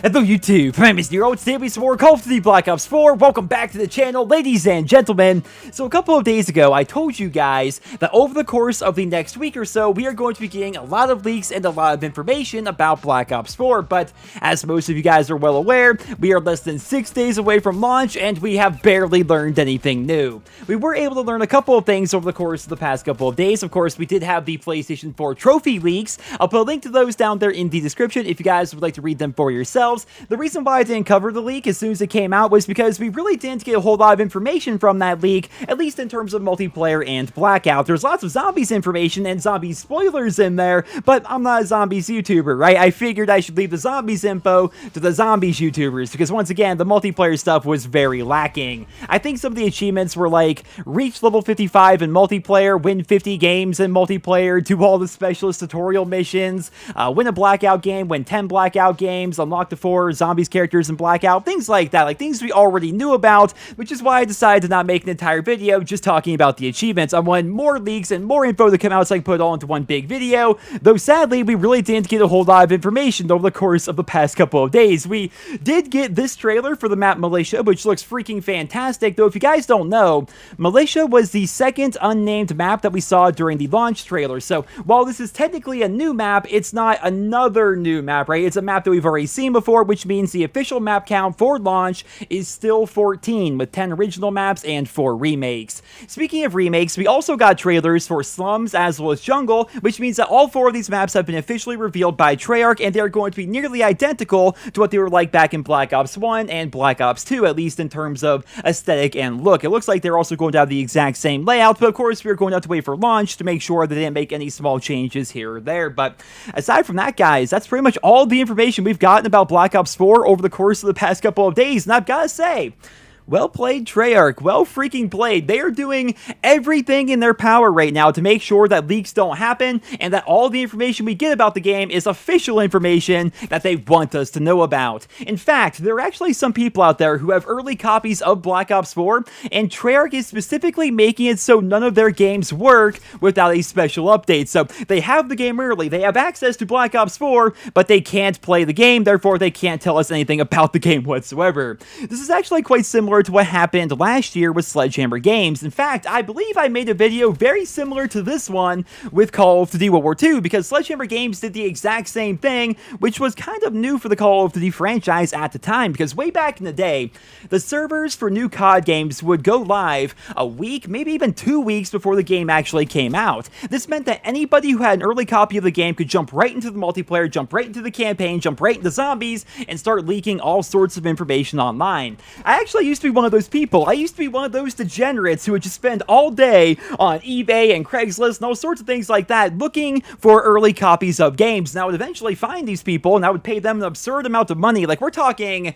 Hello YouTube, my name is Nero, today we some more Call of Duty Black Ops 4, welcome back to the channel, ladies and gentlemen. So a couple of days ago, I told you guys that over the course of the next week or so, we are going to be getting a lot of leaks and a lot of information about Black Ops 4, but as most of you guys are well aware, we are less than 6 days away from launch, and we have barely learned anything new. We were able to learn a couple of things over the course of the past couple of days. Of course, we did have the PlayStation 4 trophy leaks. I'll put a link to those down there in the description if you guys would like to read them for yourselves. The reason why I didn't cover the leak as soon as it came out was because we really didn't get a whole lot of information from that leak, at least in terms of multiplayer and Blackout. There's lots of zombies information and zombie spoilers in there, but I'm not a zombies YouTuber, right? I figured I should leave the zombies info to the zombies YouTubers, because once again, the multiplayer stuff was very lacking. I think some of the achievements were like, reach level 55 in multiplayer, win 50 games in multiplayer, do all the specialist tutorial missions, win a Blackout game, win 10 Blackout games, unlock the 4 zombies characters in Blackout, things like that, like things we already knew about, which is why I decided to not make an entire video just talking about the achievements. I wanted more leaks and more info to come out so I can put it all into one big video, though sadly, we really didn't get a whole lot of information over the course of the past couple of days. We did get this trailer for the map Militia, which looks freaking fantastic, though if you guys don't know, Militia was the second unnamed map that we saw during the launch trailer, so while this is technically a new map, it's not another new map, right? It's a map that we've already seen before, which means the official map count for launch is still 14, with 10 original maps and 4 remakes. Speaking of remakes, we also got trailers for Slums as well as Jungle, which means that all 4 of these maps have been officially revealed by Treyarch, and they're going to be nearly identical to what they were like back in Black Ops 1 and Black Ops 2, at least in terms of aesthetic and look. It looks like they're also going to have the exact same layout, but of course we're going to have to wait for launch to make sure that they didn't make any small changes here or there. But aside from that, guys, that's pretty much all the information we've gotten about Black Ops 4 over the course of the past couple of days, and I've got to say, well played, Treyarch. Well freaking played. They are doing everything in their power right now to make sure that leaks don't happen and that all the information we get about the game is official information that they want us to know about. In fact, there are actually some people out there who have early copies of Black Ops 4, and Treyarch is specifically making it so none of their games work without a special update. So they have the game early, they have access to Black Ops 4, but they can't play the game, therefore they can't tell us anything about the game whatsoever. This is actually quite similar to what happened last year with Sledgehammer Games. In fact, I believe I made a video very similar to this one with Call of Duty World War II, because Sledgehammer Games did the exact same thing, which was kind of new for the Call of Duty franchise at the time, because way back in the day, the servers for new COD games would go live a week, maybe even 2 weeks before the game actually came out. This meant that anybody who had an early copy of the game could jump right into the multiplayer, jump right into the campaign, jump right into zombies, and start leaking all sorts of information online. I actually used to be one of those people. I used to be one of those degenerates who would just spend all day on eBay and Craigslist and all sorts of things like that looking for early copies of games. And I would eventually find these people and I would pay them an absurd amount of money. Like, we're talking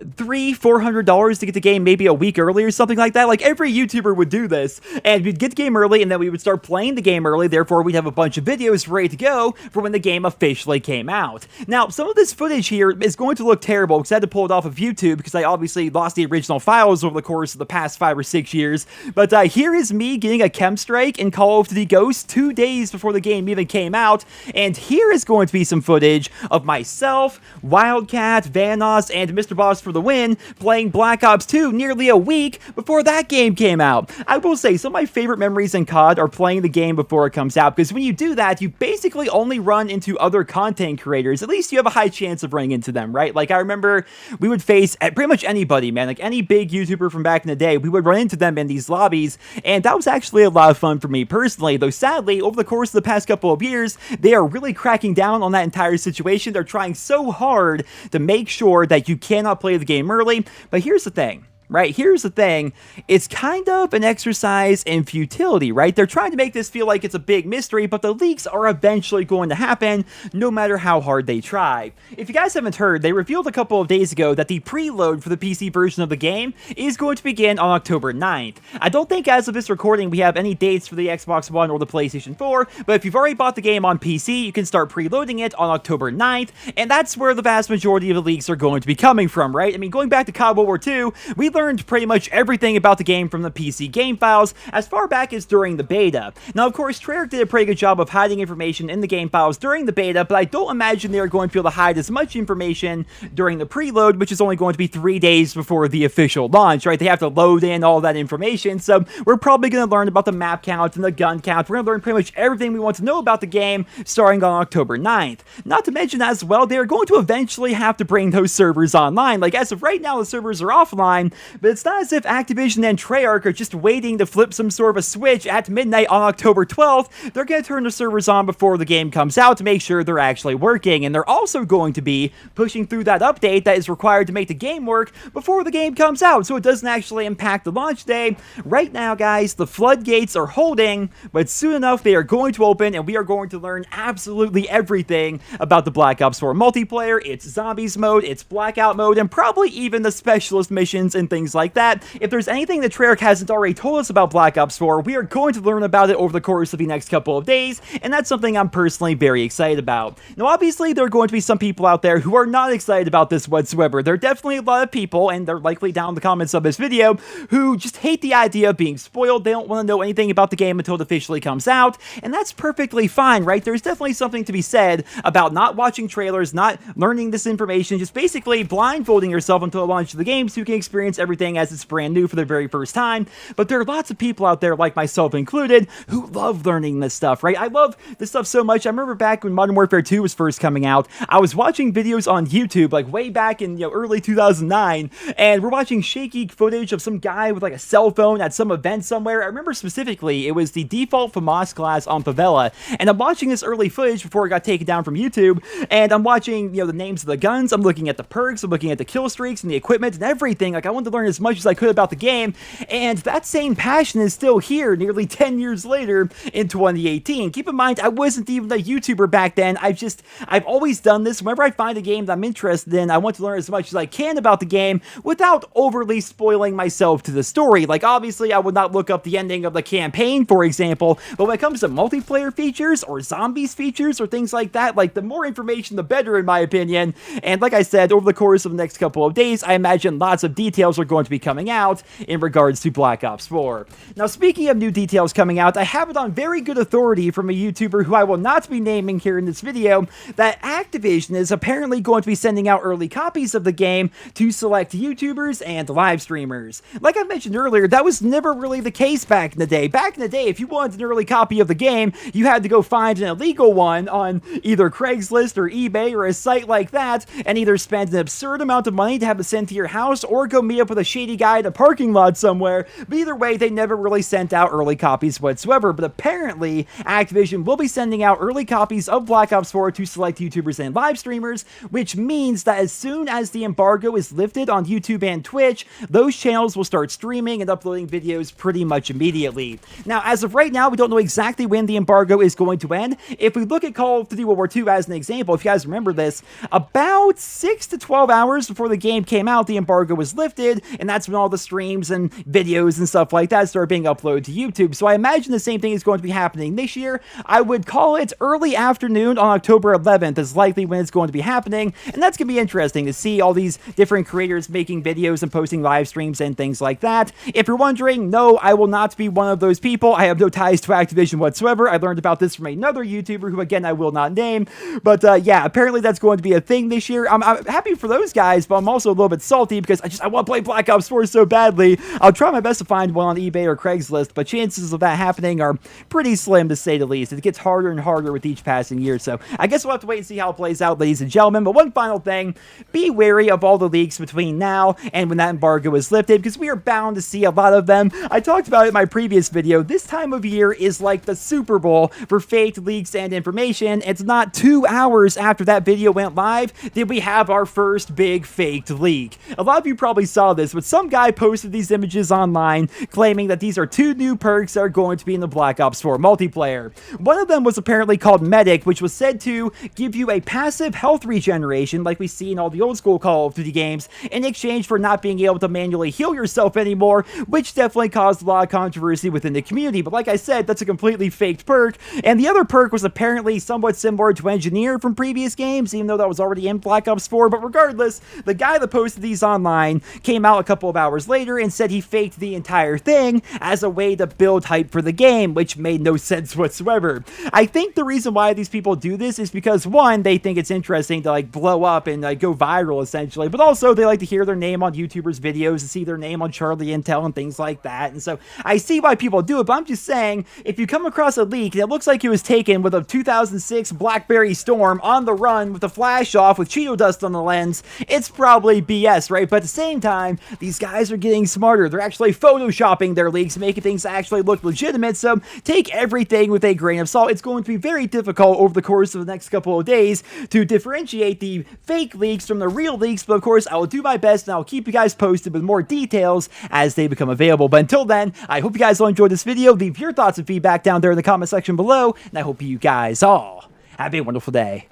$300-$400 to get the game maybe a week early or something like that. Like, every YouTuber would do this, and we'd get the game early, and then we would start playing the game early, therefore we'd have a bunch of videos ready to go for when the game officially came out. Now, some of this footage here is going to look terrible, because I had to pull it off of YouTube, because I obviously lost the original files over the course of the past 5 or 6 years, but here is me getting a chem strike in Call of Duty Ghosts 2 days before the game even came out, and here is going to be some footage of myself, Wildcat, Vanoss, and Mr. Boss for the win, playing Black Ops 2 nearly a week before that game came out. I will say, some of my favorite memories in COD are playing the game before it comes out, because when you do that, you basically only run into other content creators. At least you have a high chance of running into them, right? Like, I remember we would face pretty much anybody, man. Like, any big YouTuber from back in the day, we would run into them in these lobbies, and that was actually a lot of fun for me personally, though sadly, over the course of the past couple of years, they are really cracking down on that entire situation. They're trying so hard to make sure that you cannot play the game early, but here's the thing. Right, here's the thing, it's kind of an exercise in futility, right? They're trying to make this feel like it's a big mystery, but the leaks are eventually going to happen, no matter how hard they try. If you guys haven't heard, they revealed a couple of days ago that the preload for the PC version of the game is going to begin on October 9th. I don't think as of this recording we have any dates for the Xbox One or the PlayStation 4, but if you've already bought the game on PC, you can start preloading it on October 9th, and that's where the vast majority of the leaks are going to be coming from, right? I mean, going back to COD World War II, we learned pretty much everything about the game from the PC game files as far back as during the beta. Now, of course, Treyarch did a pretty good job of hiding information in the game files during the beta, but I don't imagine they're going to be able to hide as much information during the preload, which is only going to be 3 days before the official launch, right? They have to load in all that information, so we're probably going to learn about the map count and the gun count. We're going to learn pretty much everything we want to know about the game starting on October 9th. Not to mention as well, they're going to eventually have to bring those servers online. Like, as of right now, the servers are offline, but it's not as if Activision and Treyarch are just waiting to flip some sort of a switch at midnight on October 12th. They're going to turn the servers on before the game comes out to make sure they're actually working, and they're also going to be pushing through that update that is required to make the game work before the game comes out, so it doesn't actually impact the launch day. Right now, guys, the floodgates are holding, but soon enough they are going to open, and we are going to learn absolutely everything about the Black Ops 4 multiplayer, its zombies mode, its blackout mode, and probably even the specialist missions and things like that. If there's anything that Treyarch hasn't already told us about Black Ops 4, we are going to learn about it over the course of the next couple of days, and that's something I'm personally very excited about. Now, obviously, there are going to be some people out there who are not excited about this whatsoever. There are definitely a lot of people, and they're likely down in the comments of this video, who just hate the idea of being spoiled. They don't want to know anything about the game until it officially comes out, and that's perfectly fine, right? There's definitely something to be said about not watching trailers, not learning this information, just basically blindfolding yourself until the launch of the game so you can experience everything as it's brand new for the very first time. But there are lots of people out there, like myself included, who love learning this stuff, right? I love this stuff so much. I remember back when Modern Warfare 2 was first coming out, I was watching videos on YouTube, like way back in early 2009, and we're watching shaky footage of some guy with like a cell phone at some event somewhere. I remember specifically, it was the default FAMAS class on Favela, and I'm watching this early footage before it got taken down from YouTube, and I'm watching, the names of the guns, I'm looking at the perks, I'm looking at the kill streaks and the equipment and everything. Like, I wanted to learn as much as I could about the game, and that same passion is still here nearly 10 years later in 2018. Keep in mind, I wasn't even a YouTuber back then. I've always done this. Whenever I find a game that I'm interested in, I want to learn as much as I can about the game without overly spoiling myself to the story. Like, obviously, I would not look up the ending of the campaign, for example, but when it comes to multiplayer features or zombies features or things like that, like, the more information, the better, in my opinion. And like I said, over the course of the next couple of days, I imagine lots of details are going to be coming out in regards to Black Ops 4. Now, speaking of new details coming out, I have it on very good authority from a YouTuber who I will not be naming here in this video that Activision is apparently going to be sending out early copies of the game to select YouTubers and live streamers. Like I mentioned earlier, that was never really the case back in the day. Back in the day, if you wanted an early copy of the game, you had to go find an illegal one on either Craigslist or eBay or a site like that, and either spend an absurd amount of money to have it sent to your house or go meet up with a shady guy in a parking lot somewhere. But either way, they never really sent out early copies whatsoever. But apparently, Activision will be sending out early copies of Black Ops 4 to select YouTubers and live streamers, which means that as soon as the embargo is lifted on YouTube and Twitch, those channels will start streaming and uploading videos pretty much immediately. Now, as of right now, we don't know exactly when the embargo is going to end. If we look at Call of Duty World War II as an example, if you guys remember this, about 6 to 12 hours before the game came out, the embargo was lifted, and that's when all the streams and videos and stuff like that started being uploaded to YouTube. So I imagine the same thing is going to be happening this year. I would call it early afternoon on October 11th is likely when it's going to be happening, and that's going to be interesting to see all these different creators making videos and posting live streams and things like that. If you're wondering, no, I will not be one of those people. I have no ties to Activision whatsoever. I learned about this from another YouTuber who, again, I will not name, but yeah, apparently that's going to be a thing this year. I'm happy for those guys, but I'm also a little bit salty because I want to play Black Ops 4 so badly. I'll try my best to find one on eBay or Craigslist, but chances of that happening are pretty slim, to say the least. It gets harder and harder with each passing year, so I guess we'll have to wait and see how it plays out, ladies and gentlemen. But one final thing, be wary of all the leaks between now and when that embargo is lifted, because we are bound to see a lot of them. I talked about it in my previous video. This time of year is like the Super Bowl for faked leaks and information. It's not 2 hours after that video went live that we have our first big faked leak. A lot of you probably saw this, but some guy posted these images online claiming that these are 2 new perks that are going to be in the Black Ops 4 multiplayer. One of them was apparently called Medic, which was said to give you a passive health regeneration like we see in all the old school Call of Duty games in exchange for not being able to manually heal yourself anymore, which definitely caused a lot of controversy within the community. But like I said, that's a completely faked perk, and the other perk was apparently somewhat similar to Engineer from previous games, even though that was already in Black Ops 4. But regardless, the guy that posted these online came came out a couple of hours later and said he faked the entire thing as a way to build hype for the game, which made no sense whatsoever. I think the reason why these people do this is because, one, they think it's interesting to like blow up and like go viral essentially, but also they like to hear their name on YouTubers' videos and see their name on Charlie Intel and things like that. And so I see why people do it, but I'm just saying, if you come across a leak and it looks like it was taken with a 2006 BlackBerry Storm on the run with the flash off with Cheeto dust on the lens, it's probably BS, right? But at the same time, these guys are getting smarter. They're actually photoshopping their leaks, making things actually look legitimate. So take everything with a grain of salt. It's going to be very difficult over the course of the next couple of days to differentiate the fake leaks from the real leaks. But of course, I will do my best and I'll keep you guys posted with more details as they become available. But until then, I hope you guys all enjoyed this video. Leave your thoughts and feedback down there in the comment section below. And I hope you guys all have a wonderful day.